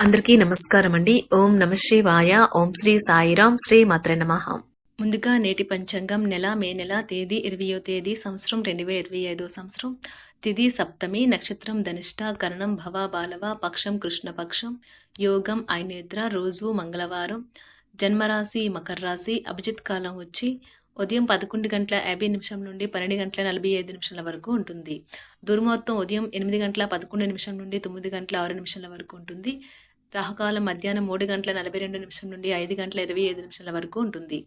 అందరికీ నమస్కారం అండి. ఓం నమ శివాయ. ఓం శ్రీ సాయిరాం. శ్రీ మాత్రే నమః. ముందుగా నేటి పంచాంగం నెల మే నెల తేదీ 20వ తేదీ సంవత్సరం 2025 సంవత్సరం తిథి సప్తమి నక్షత్రం ధనిష్ట కరణం భవ బాలవ పక్షం కృష్ణపక్షం యోగం ఐనేద్ర రోజు మంగళవారం జన్మరాశి మకర రాశి అభిజిత్ కాలం వచ్చి ఉదయం 11:50 నుండి 12:45 వరకు ఉంటుంది. దుర్ముహూర్తం ఉదయం 8:11 నుండి 9:06 వరకు ఉంటుంది. రాహుకాలం మధ్యాహ్నం 3:42 నుండి 5:25 వరకు ఉంటుంది.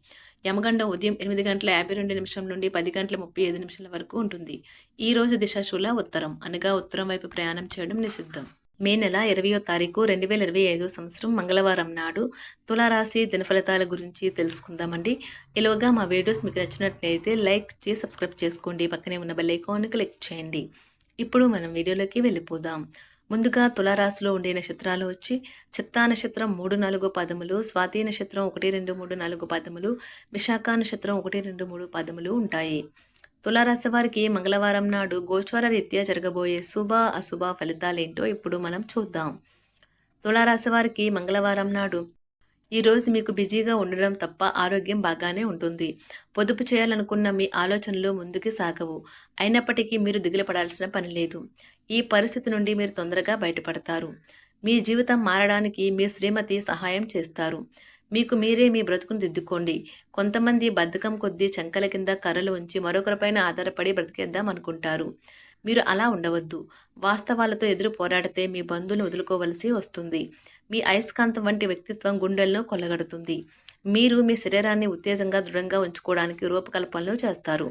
యమగండం ఉదయం 8:52 నుండి 10:35 వరకు ఉంటుంది. ఈ రోజు దిశాశూల ఉత్తరం అనగా ఉత్తరం వైపు ప్రయాణం చేయడం నిషిద్ధం. మే నెల 20వ తారీఖు 2025 సంవత్సరం మంగళవారం నాడు తులారాశి దినఫలితాల గురించి తెలుసుకుందామండి. ఇలాగా మా వీడియోస్ మీకు నచ్చినట్లయితే లైక్ చేసి సబ్స్క్రైబ్ చేసుకోండి. పక్కనే ఉన్న బెల్ ఐకాన్ క్లిక్ చేయండి. ఇప్పుడు మనం వీడియోలోకి వెళ్ళిపోదాం. ముందుగా తులారాశిలో ఉండే నక్షత్రాలు వచ్చి చిత్తా నక్షత్రం 3-4 పదములు, స్వాతి నక్షత్రం 1-2-3-4 పదములు, విశాఖ నక్షత్రం 1-2-3 పదములు ఉంటాయి. తులారాశి వారికి మంగళవారం నాడు గోచార రీత్యా జరగబోయే శుభ అశుభ ఫలితాలేంటో ఇప్పుడు మనం చూద్దాం. తులారాశి వారికి మంగళవారం నాడు ఈరోజు మీకు బిజీగా ఉండడం తప్ప ఆరోగ్యం బాగానే ఉంటుంది. పొదుపు చేయాలనుకున్న మీ ఆలోచనలు ముందుకు సాగవు. అయినప్పటికీ మీరు దిగులు పడాల్సిన పని లేదు. ఈ పరిస్థితి నుండి మీరు తొందరగా బయటపడతారు. మీ జీవితం మారడానికి మీ శ్రీమతి సహాయం చేస్తారు. మీకు మీరే మీ బ్రతుకును దిద్దుకోండి. కొంతమంది బద్ధకం కొద్దీ చంకల కింద కర్రలు ఉంచి మరొకరిపైన ఆధారపడి బ్రతికేద్దాం అనుకుంటారు. మీరు అలా ఉండవద్దు. వాస్తవాలతో ఎదురు పోరాడితే మీ బంధువులు వదులుకోవలసి వస్తుంది. మీ అయస్కాంతం వంటి వ్యక్తిత్వం గుండెలను కొల్లగడుతుంది. మీరు మీ శరీరాన్ని ఉత్తేజంగా దృఢంగా ఉంచుకోవడానికి రూపకల్పనలు చేస్తారు.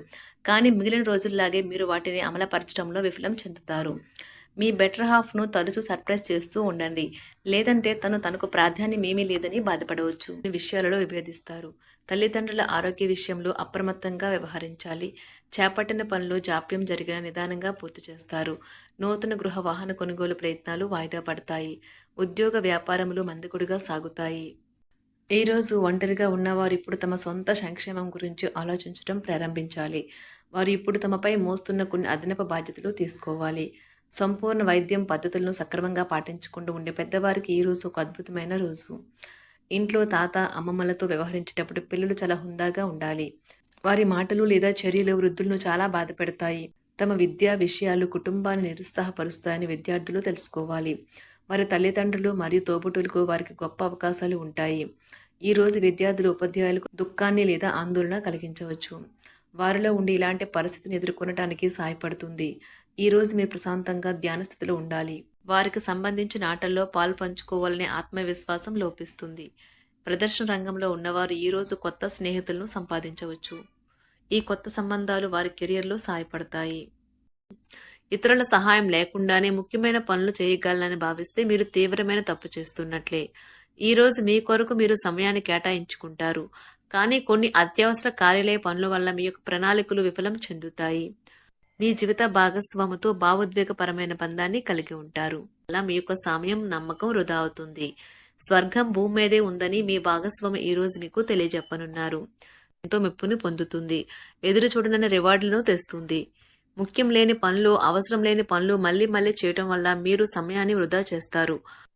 కానీ మిగిలిన రోజుల్లాగే మీరు వాటిని అమలుపరచడంలో విఫలం చెందుతారు. మీ బెటర్ హాఫ్ను తరచూ సర్ప్రైజ్ చేస్తూ ఉండండి. లేదంటే తనకు ప్రాధాన్యమేమీ లేదని బాధపడవచ్చు. ఈ విషయాలలో విభేదిస్తారు. తల్లిదండ్రుల ఆరోగ్య విషయంలో అప్రమత్తంగా వ్యవహరించాలి. చేపట్టిన పనులు జాప్యం జరిగిన నిదానంగా పూర్తి చేస్తారు. నూతన గృహ వాహన కొనుగోలు ప్రయత్నాలు వాయిదా పడతాయి. ఉద్యోగ వ్యాపారములు మందకొడిగా సాగుతాయి. ఈరోజు ఒంటరిగా ఉన్నవారు ఇప్పుడు తమ సొంత సంక్షేమం గురించి ఆలోచించడం ప్రారంభించాలి. వారు ఇప్పుడు తమపై మోస్తున్న కొన్ని అదనపు బాధ్యతలు తీసుకోవాలి. సంపూర్ణ వైద్యం పద్ధతులను సక్రమంగా పాటించుకుంటూ ఉండే పెద్దవారికి ఈ రోజు ఒక అద్భుతమైన రోజు. ఇంట్లో తాత అమ్మమ్మలతో వ్యవహరించేటప్పుడు పిల్లలు చాలా హుందాగా ఉండాలి. వారి మాటలు లేదా చర్యలు వృద్ధులను చాలా బాధ పెడతాయి. తమ విద్యా విషయాలు కుటుంబాన్ని నిరుత్సాహపరుస్తాయని విద్యార్థులు తెలుసుకోవాలి. వారి తల్లిదండ్రులు మరియు తోబుట్టులకు వారికి గొప్ప అవకాశాలు ఉంటాయి. ఈ రోజు విద్యార్థులు ఉపాధ్యాయులకు దుఃఖాన్ని లేదా ఆందోళన కలిగించవచ్చు. వారిలో ఉండి ఇలాంటి పరిస్థితిని ఎదుర్కొనడానికి సహాయపడుతుంది. ఈ రోజు మీరు ప్రశాంతంగా ధ్యాన స్థితిలో ఉండాలి. వారికి సంబంధించిన ఆటల్లో పాలు పంచుకోవాలనే ఆత్మవిశ్వాసం లోపిస్తుంది. ప్రదర్శన రంగంలో ఉన్నవారు ఈ రోజు కొత్త స్నేహితులను సంపాదించవచ్చు. ఈ కొత్త సంబంధాలు వారి కెరియర్లో సహాయపడతాయి. ఇతరుల సహాయం లేకుండానే ముఖ్యమైన పనులు చేయగలనని భావిస్తే మీరు తీవ్రమైన తప్పు చేస్తున్నట్లే. ఈ రోజు మీ కొరకు మీరు సమయాన్ని కేటాయించుకుంటారు. కానీ కొన్ని అత్యవసర కార్యాలయ పనుల వల్ల మీ యొక్క ప్రణాళికలు విఫలం చెందుతాయి. మీ జీవిత భాగస్వామితో భావోద్వేగపరమైన బంధాన్ని కలిగి ఉంటారు. అలా మీ యొక్క సమయం నమ్మకం వృధా అవుతుంది. స్వర్గం భూమి మీదే ఉందని మీ భాగస్వామి ఈ రోజు మీకు తెలియజెప్పనున్నారు. ఎంతో మెప్పుని పొందుతుంది. ఎదురు చూడనన్న రివార్డులను తెస్తుంది. ముఖ్యం లేని పనులు అవసరం లేని పనులు మళ్ళీ చేయటం వల్ల మీరు సమయాన్ని వృధా చేస్తారు.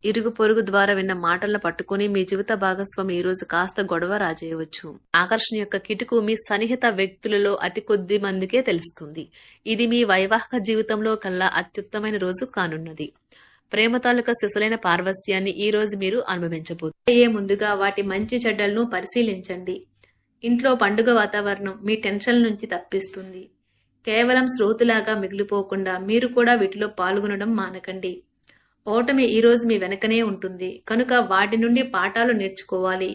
ఇరుగు పొరుగు ద్వారా విన్న మాటలను పట్టుకుని మీ జీవిత భాగస్వామి ఈ రోజు కాస్త గొడవ రాజేయవచ్చు. ఆకర్షణ యొక్క కిటుకు మీ సన్నిహిత వ్యక్తులలో అతి కొద్ది మందికే తెలుస్తుంది. ఇది మీ వైవాహిక జీవితంలో కల్లా అత్యుత్తమైన రోజు కానున్నది. ప్రేమ తాలూకా సిసలైన పార్వస్యాన్ని ఈ రోజు మీరు అనుభవించబోతున్నారు. ముందుగా వాటి మంచి చెడ్డలను పరిశీలించండి. ఇంట్లో పండుగ వాతావరణం మీ టెన్షన్ నుంచి తప్పిస్తుంది. కేవలం శ్రోతులాగా మిగిలిపోకుండా మీరు కూడా వీటిలో పాల్గొనడం మానకండి. ఓటమి ఈ రోజు మీ వెనకనే ఉంటుంది కనుక వాటి నుండి పాఠాలు నేర్చుకోవాలి.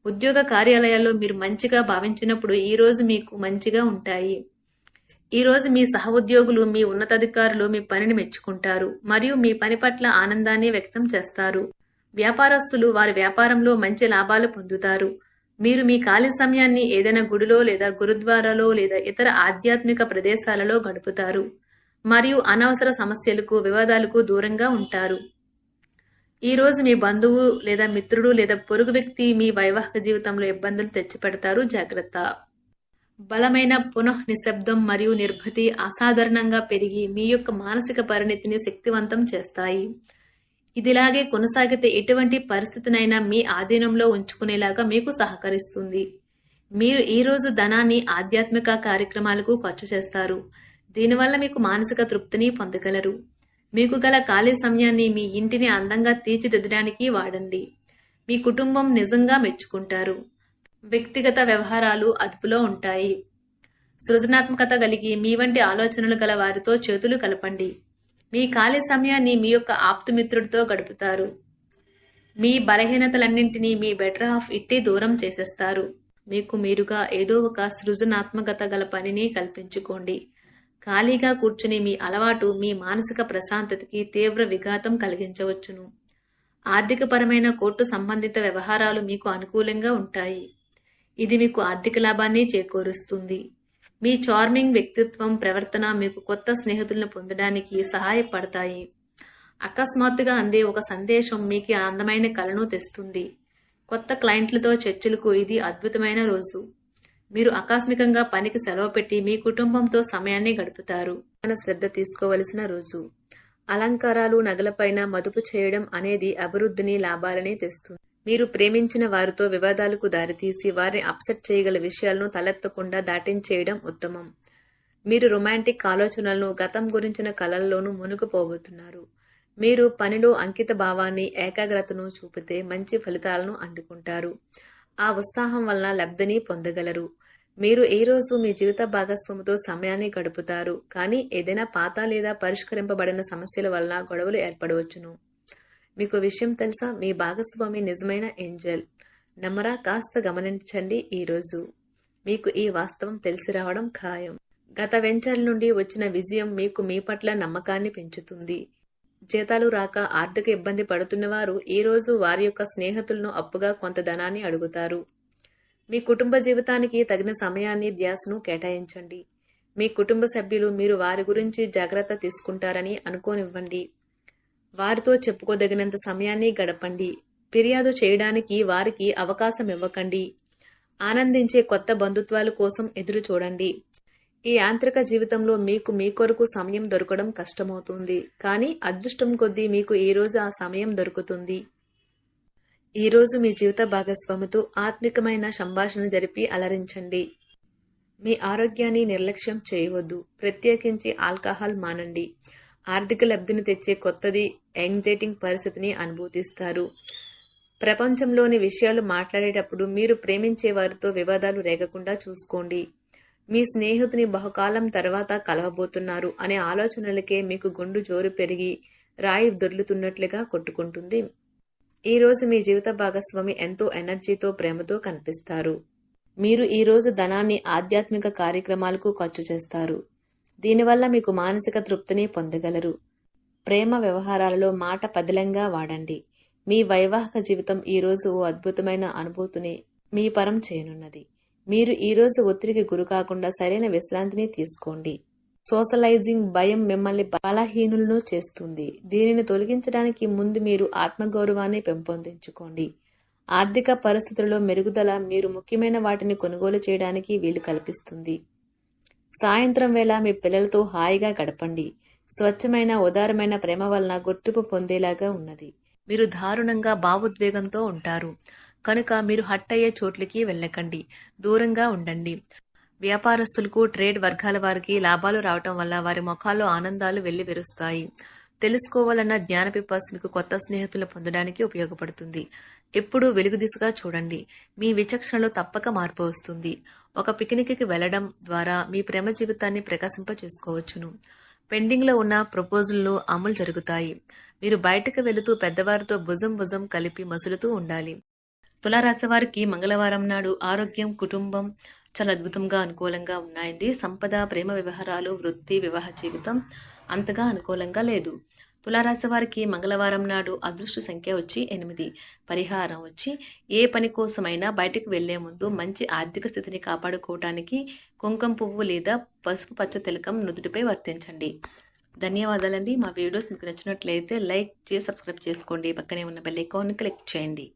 ఉద్యోగ కార్యాలయాల్లో మీరు మంచిగా భావించినప్పుడు ఈ రోజు మీకు మంచిగా ఉంటాయి. ఈ రోజు మీ సహోద్యోగులు మీ ఉన్నతాధికారులు మీ పనిని మెచ్చుకుంటారు మరియు మీ పని పట్ల ఆనందాన్ని వ్యక్తం చేస్తారు. వ్యాపారస్తులు వారి వ్యాపారంలో మంచి లాభాలు పొందుతారు. మీరు మీ ఖాళీ సమయాన్ని ఏదైనా గుడిలో లేదా గురుద్వారాలో లేదా ఇతర ఆధ్యాత్మిక ప్రదేశాలలో గడుపుతారు మరియు అనవసర సమస్యలకు వివాదాలకు దూరంగా ఉంటారు. ఈ రోజు మీ బంధువు లేదా మిత్రుడు లేదా పొరుగు వ్యక్తి మీ వైవాహిక జీవితంలో ఇబ్బందులు తెచ్చిపెడతారు. జాగ్రత్త. బలమైన నిశ్శబ్దం మరియు నిర్భతి అసాధారణంగా పెరిగి మీ యొక్క మానసిక పరిణతిని శక్తివంతం చేస్తాయి. ఇదిలాగే కొనసాగితే ఎటువంటి పరిస్థితినైనా మీ ఆధీనంలో ఉంచుకునేలాగా మీకు సహకరిస్తుంది. మీరు ఈరోజు ధనాన్ని ఆధ్యాత్మిక కార్యక్రమాలకు ఖర్చు చేస్తారు. దీనివల్ల మీకు మానసిక తృప్తిని పొందగలరు. మీకు గల ఖాళీ సమయాన్ని మీ ఇంటిని అందంగా తీర్చిదిద్దడానికి వాడండి. మీ కుటుంబం నిజంగా మెచ్చుకుంటారు. వ్యక్తిగత వ్యవహారాలు అదుపులో ఉంటాయి. సృజనాత్మకత కలిగి మీ వంటి ఆలోచనలు గల వారితో చేతులు కలపండి. మీ ఖాళీ సమయాన్ని మీ యొక్క ఆప్తుమిత్రుడితో గడుపుతారు. మీ బలహీనతలన్నింటినీ మీ బెటర్ హాఫ్ ఇట్టే దూరం చేసేస్తారు. మీకు మీరుగా ఏదో ఒక సృజనాత్మకత గల పనిని కల్పించుకోండి. ఖాళీగా కూర్చుని మీ అలవాటు మీ మానసిక ప్రశాంతతకి తీవ్ర విఘాతం కలిగించవచ్చును. ఆర్థికపరమైన కోర్టు సంబంధిత వ్యవహారాలు మీకు అనుకూలంగా ఉంటాయి. ఇది మీకు ఆర్థిక లాభాన్ని చేకూరుస్తుంది. మీ చార్మింగ్ వ్యక్తిత్వం, ప్రవర్తన మీకు కొత్త స్నేహితులను పొందడానికి సహాయపడతాయి. అకస్మాత్తుగా అందే ఒక సందేశం మీకు అందమైన కలను తెస్తుంది. కొత్త క్లయింట్లతో చర్చలకు ఇది అద్భుతమైన రోజు. మీరు ఆకస్మికంగా పనికి సెలవు పెట్టి మీ కుటుంబంతో సమయాన్ని గడుపుతారు. శ్రద్ధ తీసుకోవలసిన రోజు. అలంకారాలు, నగలపైన మదుపు చేయడం అనేది అభివృద్ధిని, లాభాలని తెస్తుంది. మీరు ప్రేమించిన వారితో వివాదాలకు దారితీసి వారిని అప్సెట్ చేయగల విషయాలను తలెత్తకుండా దాటించేయడం ఉత్తమం. మీరు రొమాంటిక్ ఆలోచనలను, గతం గురించిన కలల్లోనూ మునిగిపోబోతున్నారు. మీరు పనిలో అంకిత భావాన్ని, ఏకాగ్రతను చూపితే మంచి ఫలితాలను అందుకుంటారు. ఆ ఉత్సాహం వలన లబ్ధిని పొందగలరు. మీరు ఈ రోజు మీ జీవిత భాగస్వామితో సమయాన్ని గడుపుతారు. కానీ ఏదైనా పాత లేదా పరిష్కరింపబడిన సమస్యల వలన గొడవలు ఏర్పడవచ్చును. మీకు విషయం తెలుసా? మీ భాగస్వామి నిజమైన ఏంజల్. నమ్మరా? కాస్త గమనించండి. ఈరోజు మీకు ఈ వాస్తవం తెలిసి రావడం ఖాయం. గత వెంచర్ల నుండి వచ్చిన విజయం మీకు మీ పట్ల నమ్మకాన్ని పెంచుతుంది. జీతాలు రాక ఆర్థిక ఇబ్బంది పడుతున్నవారు ఈరోజు వారి యొక్క స్నేహితులను అప్పుగా కొంత ధనాన్ని అడుగుతారు. మీ కుటుంబ జీవితానికి తగిన సమయాన్ని, ధ్యాసను కేటాయించండి. మీ కుటుంబ సభ్యులు మీరు వారి గురించి జాగ్రత్త తీసుకుంటారని అనుకోనివ్వండి. వారితో చెప్పుకోదగినంత సమయాన్ని గడపండి. ఫిర్యాదు చేయడానికి వారికి అవకాశం ఇవ్వకండి. ఆనందించే కొత్త బంధుత్వాల కోసం ఎదురు చూడండి. ఈ యాంత్రిక జీవితంలో మీకు మీ కొరకు సమయం దొరకడం కష్టమవుతుంది. కానీ అదృష్టం కొద్దీ మీకు ఈరోజు ఆ సమయం దొరుకుతుంది. ఈరోజు మీ జీవిత భాగస్వామితో ఆత్మికమైన సంభాషణ జరిపి అలరించండి. మీ ఆరోగ్యాన్ని నిర్లక్ష్యం చేయవద్దు. ప్రత్యేకించి ఆల్కహాల్ మానండి. ఆర్థిక లబ్ధిని తెచ్చే కొత్తది, యాంగ్జైటింగ్ పరిస్థితిని అనుభూతిస్తారు. ప్రపంచంలోని విషయాలు మాట్లాడేటప్పుడు మీరు ప్రేమించే వారితో వివాదాలు రేగకుండా చూసుకోండి. మీ స్నేహితుని బహుకాలం తర్వాత కలవబోతున్నారు అనే ఆలోచనలకే మీకు గుండు జోరు పెరిగి రాయి దొర్లుతున్నట్లుగా కొట్టుకుంటుంది. ఈరోజు మీ జీవిత భాగస్వామి ఎంతో ఎనర్జీతో, ప్రేమతో కనిపిస్తారు. మీరు ఈరోజు ధనాన్ని ఆధ్యాత్మిక కార్యక్రమాలకు ఖర్చు చేస్తారు. దీనివల్ల మీకు మానసిక తృప్తిని పొందగలరు. ప్రేమ వ్యవహారాలలో మాట పదిలంగా వాడండి. మీ వైవాహిక జీవితం ఈరోజు ఓ అద్భుతమైన అనుభూతిని మీ పరం చేయనున్నది. మీరు ఈరోజు ఒత్తిడికి గురి కాకుండా సరైన విశ్రాంతిని తీసుకోండి. సోషలైజింగ్ భయం మిమ్మల్ని బలహీనులను చేస్తుంది. దీనిని తొలగించడానికి ముందు మీరు ఆత్మగౌరవాన్ని పెంపొందించుకోండి. ఆర్థిక పరిస్థితుల్లో మెరుగుదల మీరు ముఖ్యమైన వాటిని కొనుగోలు చేయడానికి వీలు కల్పిస్తుంది. సాయంత్రం వేళ మీ పిల్లలతో హాయిగా గడపండి. స్వచ్ఛమైన, ఉదారమైన ప్రేమ వలన గుర్తింపు పొందేలాగా ఉన్నది. మీరు దారుణంగా భావోద్వేగంతో ఉంటారు కనుక మీరు హట్ అయ్యే చోట్లకి వెళ్ళకండి. దూరంగా ఉండండి. వ్యాపారస్తులకు, ట్రేడ్ వర్గాల వారికి లాభాలు రావటం వల్ల వారి ముఖాల్లో ఆనందాలు వెళ్లి విరుస్తాయి. తెలుసుకోవాలన్న జ్ఞానపిపాస మీకు కొత్త స్నేహితులు పొందడానికి ఉపయోగపడుతుంది. ఎప్పుడూ వెలుగు దిశగా చూడండి. మీ విచక్షణలో తప్పక మార్పు వస్తుంది. ఒక పిక్నిక్కి వెళ్లడం ద్వారా మీ ప్రేమ జీవితాన్ని ప్రకాశింప చేసుకోవచ్చును. పెండింగ్లో ఉన్న ప్రపోజల్లు అమలు జరుగుతాయి. మీరు బయటకు వెళుతూ పెద్దవారితో భుజం కలిపి మసులుతూ ఉండాలి. తులారాశి వారికి మంగళవారం నాడు ఆరోగ్యం, కుటుంబం చాలా అద్భుతంగా, అనుకూలంగా ఉన్నాయండి. సంపద, ప్రేమ వ్యవహారాలు, వృత్తి, వివాహ జీవితం అంతగా అనుకూలంగా లేదు. తులారాశి వారికి మంగళవారం నాడు అదృష్ట సంఖ్య వచ్చి 8. పరిహారం వచ్చి ఏ పని కోసమైనా బయటకు వెళ్లే ముందు మంచి ఆర్థిక స్థితిని కాపాడుకోవడానికి కుంకుమ పువ్వు లేదా పసుపు పచ్చ తిలకం నుదుటిపై వర్తించండి. ధన్యవాదాలండి. మా వీడియోస్ మీకు నచ్చినట్లయితే లైక్ చేసి సబ్స్క్రైబ్ చేసుకోండి. పక్కనే ఉన్న బెల్ ఐకాన్ క్లిక్ చేయండి.